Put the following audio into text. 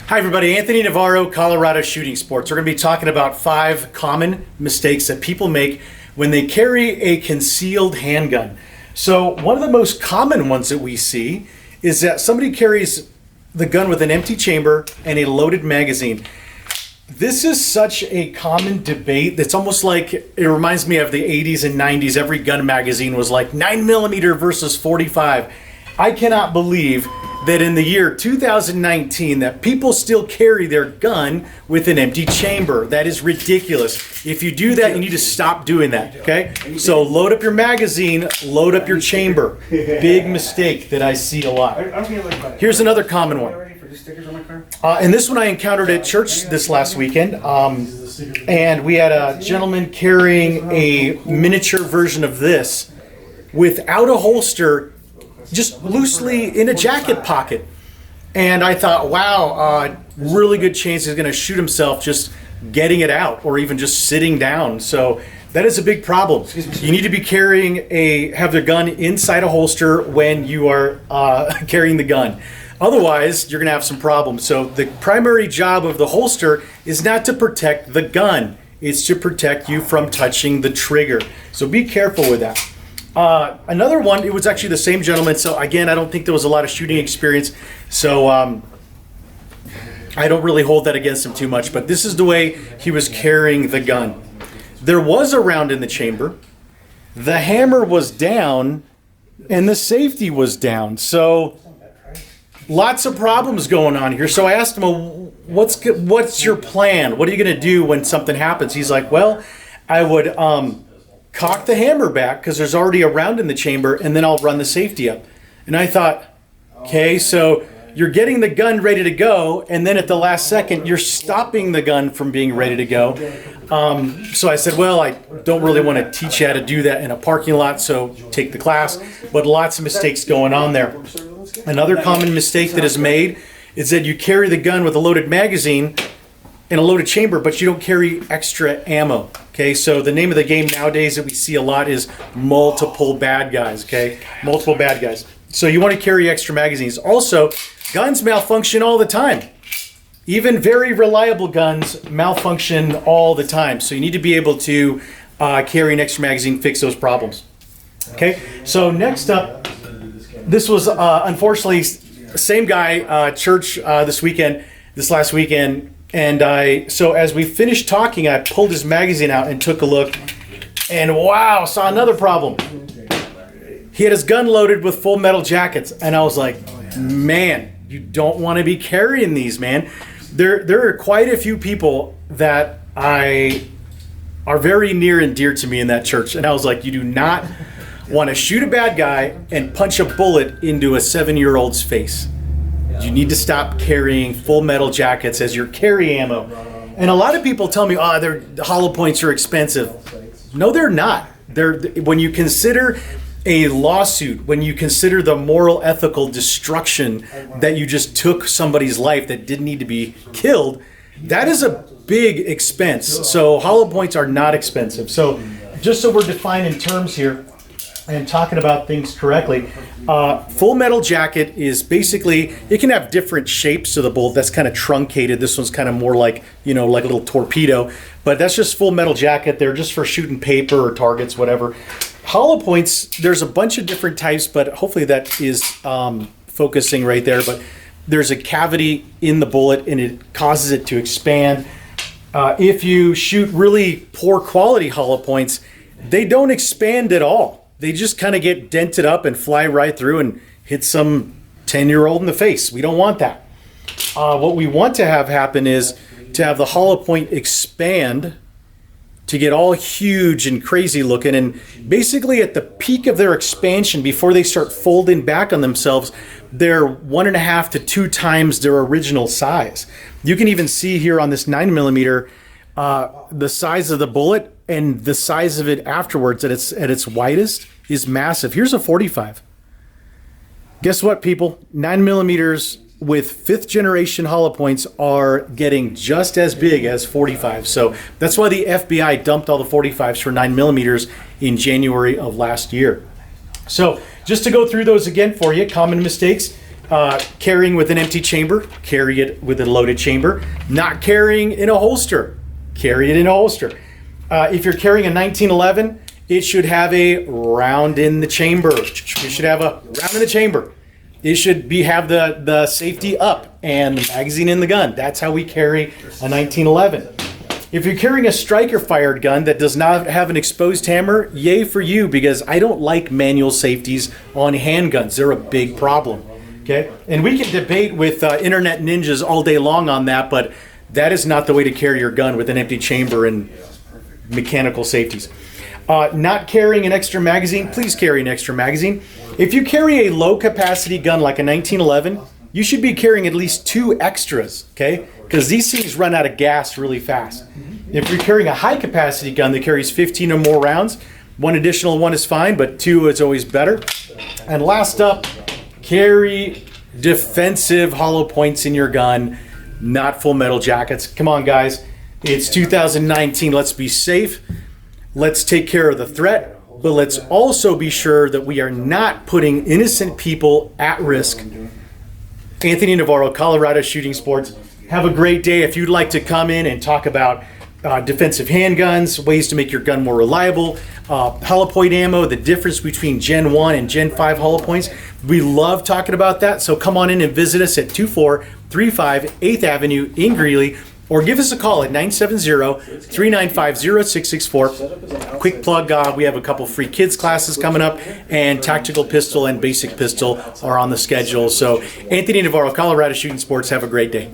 Hi everybody, Anthony Navarro, Colorado Shooting Sports. We're going to be talking about 5 common mistakes that people make when they carry a concealed handgun. So one of the most common ones that we see is that somebody carries the gun with an empty chamber and a loaded magazine. This is such a common debate that's almost like, it reminds me of the 80s and 90s. Every gun magazine was like 9mm versus 45. I cannot believe that in the year 2019 that people still carry their gun with an empty chamber. That is ridiculous. If you do that, you need to stop doing that, okay? So load up your magazine, load up your chamber. Big mistake that I see a lot. Here's another common one. And this one I encountered at church this last weekend. And we had a gentleman carrying a miniature version of this without a holster, just loosely in a jacket pocket. And I thought, wow, really good chance he's going to shoot himself just getting it out or even just sitting down. So that is a big problem. You need to be have the gun inside a holster when you are carrying the gun. Otherwise, you're going to have some problems. So the primary job of the holster is not to protect the gun. It's to protect you from touching the trigger. So be careful with that. Another one, it was actually the same gentleman. So again, I don't think there was a lot of shooting experience. So I don't really hold that against him too much. But this is the way he was carrying the gun. There was a round in the chamber. The hammer was down and the safety was down. So lots of problems going on here. So I asked him, what's your plan? What are you going to do when something happens? He's like, well, I would cock the hammer back because there's already a round in the chamber, and then I'll run the safety up. And I thought, okay, so you're getting the gun ready to go, and then at the last second, you're stopping the gun from being ready to go. So I said, well, I don't really want to teach you how to do that in a parking lot, so take the class. But lots of mistakes going on there. Another common mistake that is made is that you carry the gun with a loaded magazine in a loaded chamber, but you don't carry extra ammo. Okay, so the name of the game nowadays that we see a lot is multiple bad guys. Okay, multiple bad guys. So you want to carry extra magazines. Also, guns malfunction all the time. Even very reliable guns malfunction all the time. So you need to be able to carry an extra magazine, fix those problems. Okay, so next up, this was unfortunately same guy, church this last weekend. And so as we finished talking, I pulled his magazine out and took a look, and wow, saw another problem. He had his gun loaded with full metal jackets, and I was like, man, you don't want to be carrying these, man. There are quite a few people that are very near and dear to me in that church, and I was like, you do not want to shoot a bad guy and punch a bullet into a 7-year-old's face. You need to stop carrying full metal jackets as your carry ammo. And a lot of people tell me, their hollow points are expensive. No, they're not. When you consider a lawsuit, when you consider the moral, ethical destruction that you just took somebody's life that didn't need to be killed, that is a big expense. So hollow points are not expensive. So just so we're defining terms here and talking about things correctly, full metal jacket is basically, it can have different shapes to the bullet. That's kind of truncated. This one's kind of more like, like a little torpedo, but that's just full metal jacket. They're just for shooting paper or targets, whatever. Hollow points, there's a bunch of different types, but hopefully that is focusing right there. But there's a cavity in the bullet and it causes it to expand. If you shoot really poor quality hollow points, they don't expand at all. They just kind of get dented up and fly right through and hit some 10-year-old in the face. We don't want that. What we want to have happen is to have the hollow point expand to get all huge and crazy looking. And basically at the peak of their expansion, before they start folding back on themselves, they're 1.5 to 2 times their original size. You can even see here on this 9mm the size of the bullet and the size of it afterwards at its widest is massive. Here's a 45. Guess what, people? 9mm with 5th generation hollow points are getting just as big as 45. So that's why the FBI dumped all the 45s for 9mm in January of last year. So just to go through those again for you, common mistakes. Carrying with an empty chamber, carry it with a loaded chamber. Not carrying in a holster, carry it in a holster. If you're carrying a 1911, it should have a round in the chamber. It should have a round in the chamber. It should have the safety up and the magazine in the gun. That's how we carry a 1911. If you're carrying a striker fired gun that does not have an exposed hammer, yay for you, because I don't like manual safeties on handguns. They're a big problem. Okay, and we can debate with internet ninjas all day long on that, but that is not the way to carry your gun with an empty chamber and mechanical safeties. Not carrying an extra magazine, please carry an extra magazine. If you carry a low capacity gun like a 1911, you should be carrying at least 2 extras, okay? Because these things run out of gas really fast. If you're carrying a high capacity gun that carries 15 or more rounds, 1 additional one is fine, but 2 is always better. And last up, carry defensive hollow points in your gun, not full metal jackets. Come on, guys. It's 2019. Let's be safe. Let's take care of the threat, but let's also be sure that we are not putting innocent people at risk. Anthony Navarro, Colorado Shooting Sports. Have a great day. If you'd like to come in and talk about defensive handguns, ways to make your gun more reliable, hollow point ammo, the difference between Gen 1 and Gen 5 hollow points. We love talking about that, so come on in and visit us at 2435 8th Avenue in Greeley, or give us a call at 970-395-0664. Quick plug, we have a couple free kids classes coming up, and tactical pistol and basic pistol are on the schedule. So Anthony Navarro, Colorado Shooting Sports, have a great day.